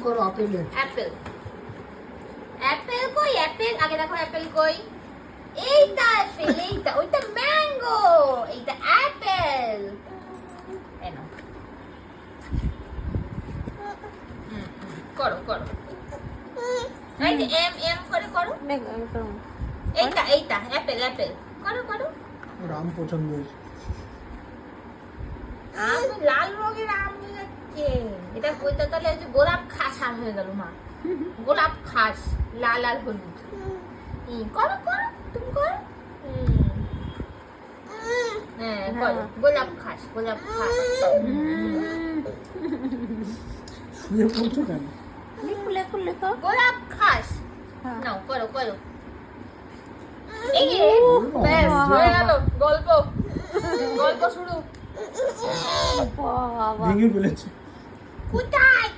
করো আপেলের। Apple Apple কই অ্যাপেল আগে দেখো অ্যাপেল কই এইটা অ্যাপেল এইটা ওইটা ম্যাঙ্গো এইটা অ্যাপেল এনো করো করো এই যে এম এম করে করো এইটা এইটা অ্যাপেল অ্যাপেল করো করো ওর আম পছন্দ হয়েছে। আম লাল রঙের আম নিয়ে যাচ্ছে এটা ওইটা তাহলে হচ্ছে গোলাপ খাস আম হয়ে গেল মা গোলাপ খাস লাল আর হলুদ করো করো তুমি করো হ্যাঁ করো গোলাপ খাস শুয়ে পড়ছো কেন? গোলাপ খাস নাও করো করো এই যে, ব্যাস হয়ে গেল গল্প গল্প শুরু ভেঙে ফেলেছে। কোথায়